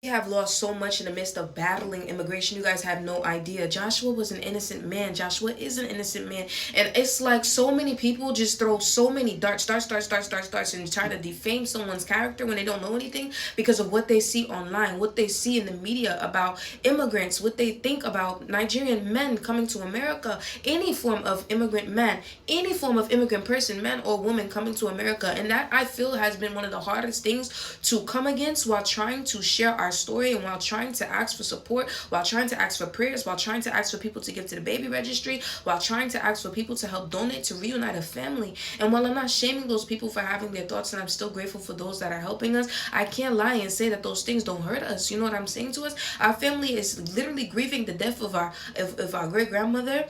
We have lost so much in the midst of battling immigration. You guys have no idea. Joshua was an innocent man. Joshua is an innocent man. And it's like so many people just throw so many darts, and try to defame someone's character when they don't know anything because of what they see online, what they see in the media about immigrants, what they think about Nigerian men coming to America, any form of immigrant man, any form of immigrant person, man or woman coming to America. And that, I feel, has been one of the hardest things to come against while trying to share our story, and while trying to ask for support, while trying to ask for prayers, while trying to ask for people to give to the baby registry, while trying to ask for people to help donate to reunite a family. And while I'm not shaming those people for having their thoughts, and I'm still grateful for those that are helping us, I can't lie and say that those things don't hurt us. You know what I'm saying to us? Our family is literally grieving the death of our great grandmother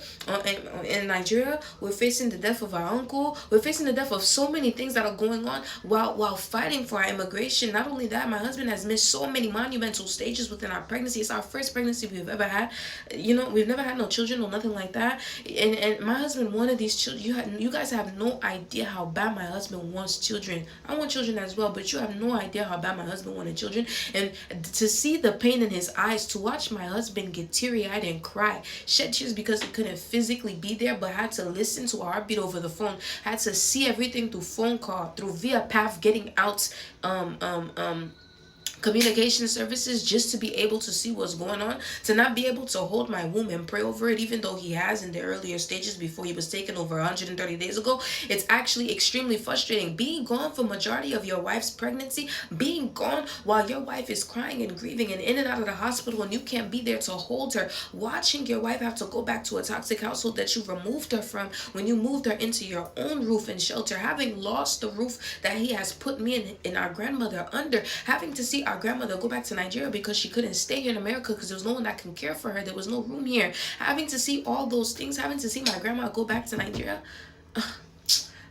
in Nigeria. We're facing the death of our uncle. We're facing the death of so many things that are going on while fighting for our immigration. Not only that, my husband has missed so many monumental stages within our pregnancy. It's our first pregnancy we've ever had. You know, we've never had no children or nothing like that. And my husband wanted these children. You guys have no idea how bad my husband wants children. I want children as well, but you have no idea how bad my husband wanted children. And to see the pain in his eyes, to watch my husband get teary-eyed and cry, shed tears because he couldn't physically be there, but had to listen to a heartbeat over the phone, had to see everything through phone call, through via path, getting out communication services, just to be able to see what's going on, to not be able to hold my womb and pray over it, even though he has in the earlier stages before he was taken over 130 days ago. It's actually extremely frustrating. Being gone for majority of your wife's pregnancy, being gone while your wife is crying and grieving and in and out of the hospital, and you can't be there to hold her, watching your wife have to go back to a toxic household that you removed her from when you moved her into your own roof and shelter, having lost the roof that he has put me and our grandmother under, having to see our grandmother go back to Nigeria because she couldn't stay here in America because there was no one that can care for her. There was no room here. Having to see all those things, having to see my grandma go back to Nigeria.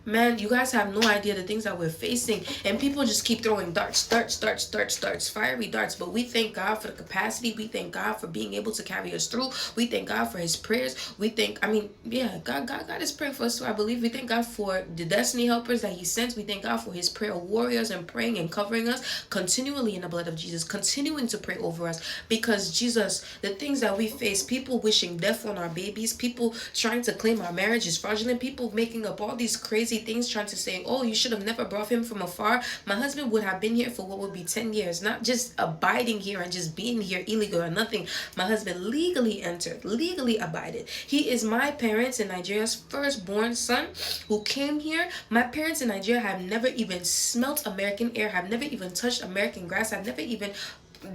Man, you guys have no idea the things that we're facing. And people just keep throwing darts, fiery darts. But we thank God for the capacity. We thank God for being able to carry us through. We thank God for his prayers. We thank, God is praying for us too, I believe. We thank God for the destiny helpers that he sends. We thank God for his prayer warriors and praying and covering us continually in the blood of Jesus, continuing to pray over us. Because Jesus, the things that we face, people wishing death on our babies, people trying to claim our marriage is fraudulent, people making up all these crazy things, trying to say, oh, you should have never brought him from afar. My husband would have been here for what would be 10 years, not just abiding here and just being here illegal or nothing. My husband legally entered, legally abided. He is my parents in Nigeria's firstborn son who came here. My parents in Nigeria have never even smelt American air, have never even touched American grass, have never even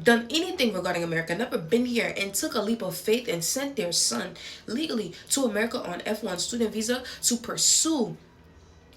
done anything regarding America, never been here, and took a leap of faith and sent their son legally to America on F1 student visa to pursue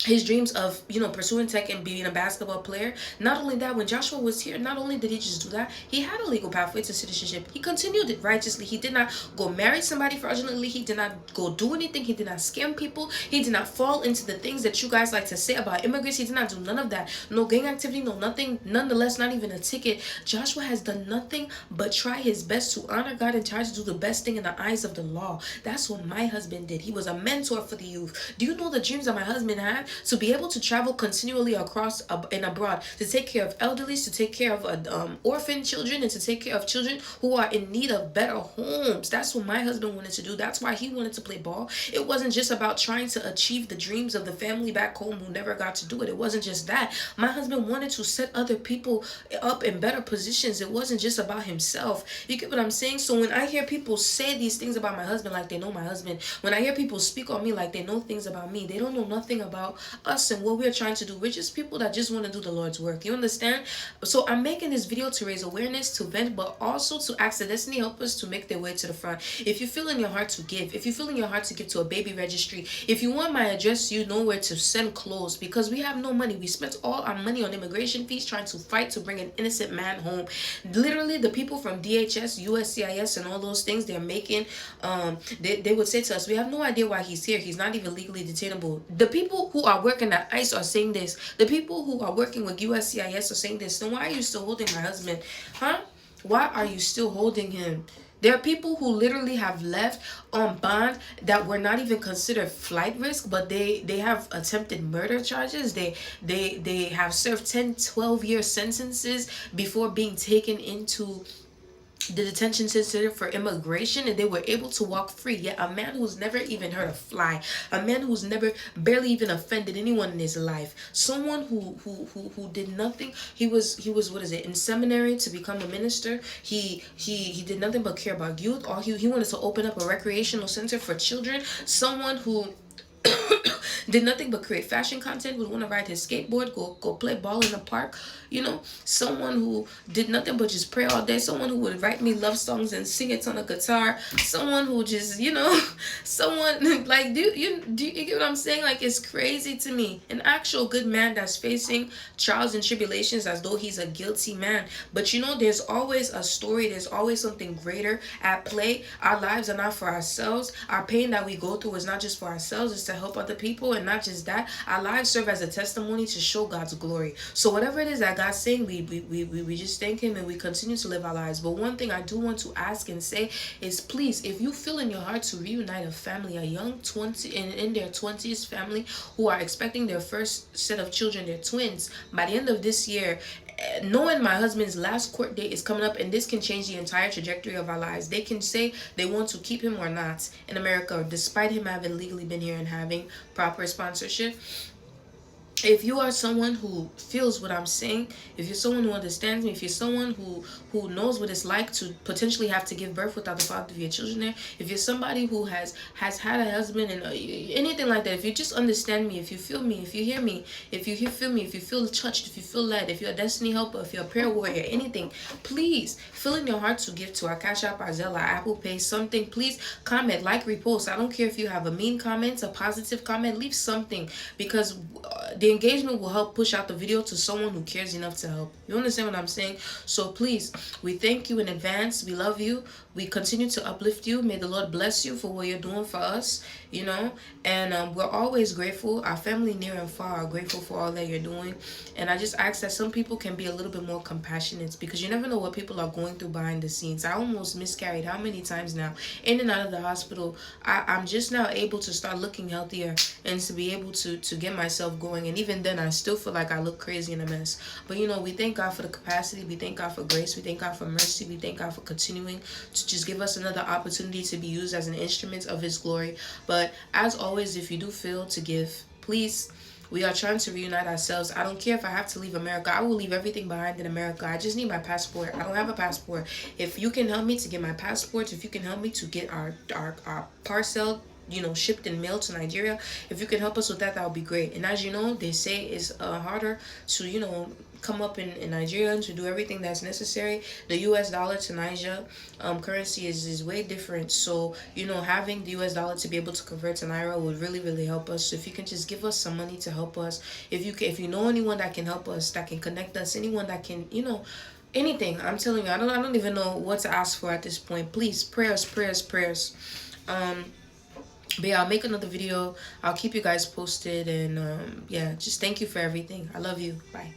his dreams of, pursuing tech and being a basketball player. Not only that, when Joshua was here, not only did he just do that, he had a legal pathway to citizenship. He continued it righteously. He did not go marry somebody fraudulently. He did not go do anything. He did not scam people. He did not fall into the things that you guys like to say about immigrants. He did not do none of that. No gang activity, no nothing. Nonetheless, not even a ticket. Joshua has done nothing but try his best to honor God and try to do the best thing in the eyes of the law. That's what my husband did. He was a mentor for the youth. Do you know the dreams that my husband had? To be able to travel continually across and abroad, to take care of elderly, to take care of orphan children, and to take care of children who are in need of better homes. That's what my husband wanted to do. That's why he wanted to play ball. It wasn't just about trying to achieve the dreams of the family back home who never got to do it. It wasn't just that. My husband wanted to set other people up in better positions. It wasn't just about himself. You get what I'm saying? So when I hear people say these things about my husband like they know my husband, when I hear people speak on me like they know things about me, they don't know nothing about us and what we're trying to do. We're just people that just want to do the Lord's work. You understand? So I'm making this video to raise awareness, to vent, but also to ask the destiny helpers to make their way to the front. If you feel in your heart to give, if you feel in your heart to give to a baby registry, if you want my address, you know where to send clothes, because we have no money. We spent all our money on immigration fees trying to fight to bring an innocent man home. Literally, the people from DHS, USCIS, and all those things they're making, they would say to us, we have no idea why he's here. He's not even legally detainable. The people who are working at ICE are saying this. The people who are working with USCIS are saying this. Then why are you still holding my husband? Huh? Why are you still holding him? There are people who literally have left on bond that were not even considered flight risk, but they have attempted murder charges. They have served 10, 12 year sentences before being taken into the detention center for immigration, and they were able to walk free. Yet a man who's never even heard a fly, a man who's never barely even offended anyone in his life, someone who did nothing. He was what is it, in seminary to become a minister. He did nothing but care about youth. Or he wanted to open up a recreational center for children. Someone who did nothing but create fashion content, would want to ride his skateboard, go play ball in the park. Someone who did nothing but just pray all day. Someone who would write me love songs and sing it on a guitar. Someone who just, someone like, do you get what I'm saying? Like, it's crazy to me. An actual good man that's facing trials and tribulations as though he's a guilty man. But there's always a story. There's always something greater at play. Our lives are not for ourselves. Our pain that we go through is not just for ourselves. It's to help other people. And not just that, our lives serve as a testimony to show God's glory. So whatever it is that God's saying, we just thank him and we continue to live our lives. But one thing I do want to ask and say is, please, if you feel in your heart to reunite a family, a young 20 in their 20s family who are expecting their first set of children, their twins, by the end of this year, knowing my husband's last court date is coming up, and this can change the entire trajectory of our lives. They can say they want to keep him or not in America, despite him having legally been here and having proper sponsorship. If you are someone who feels what I'm saying, if you're someone who understands me, if you're someone who knows what it's like to potentially have to give birth without the father of your children there, if you're somebody who has had a husband and anything like that, if you just understand me, if you feel me, if you hear me, if you feel me, if you feel touched, if you feel led, if you're a destiny helper, if you're a prayer warrior, anything, please feel in your heart to give to our Cashapp, our Zelle, our Apple Pay, something. Please comment, like, repost. I don't care if you have a mean comment, a positive comment, leave something, because the engagement will help push out the video to someone who cares enough to help. You understand what I'm saying? So please, we thank you in advance. We love you. We continue to uplift you. May the Lord bless you for what you're doing for us, and we're always grateful. Our family near and far are grateful for all that you're doing. And I just ask that some people can be a little bit more compassionate, because you never know what people are going through behind the scenes. I almost miscarried how many times now, in and out of the hospital. I'm just now able to start looking healthier and to be able to get myself going. And even then, I still feel like I look crazy and a mess. But we thank God for the capacity. We thank God for grace. We thank God for mercy. We thank God for continuing to just give us another opportunity to be used as an instrument of his glory. But as always, if you do feel to give, please, we are trying to reunite ourselves. I don't care if I have to leave America. I will leave everything behind in America. I just need my passport. I don't have a passport. If you can help me to get my passport, if you can help me to get our parcel shipped and mailed to Nigeria, if you can help us with that, that would be great. And as you know, they say it's harder to come up in Nigeria and to do everything that's necessary. The US dollar to Niger currency is way different. So having the US dollar to be able to convert to Naira would really help us. So if you can just give us some money to help us, if you know anyone that can help us, that can connect us, anyone that can anything, I'm telling you, I don't even know what to ask for at this point. Please, prayers. But yeah, I'll make another video. I'll keep you guys posted. And yeah, just thank you for everything. I love you. Bye.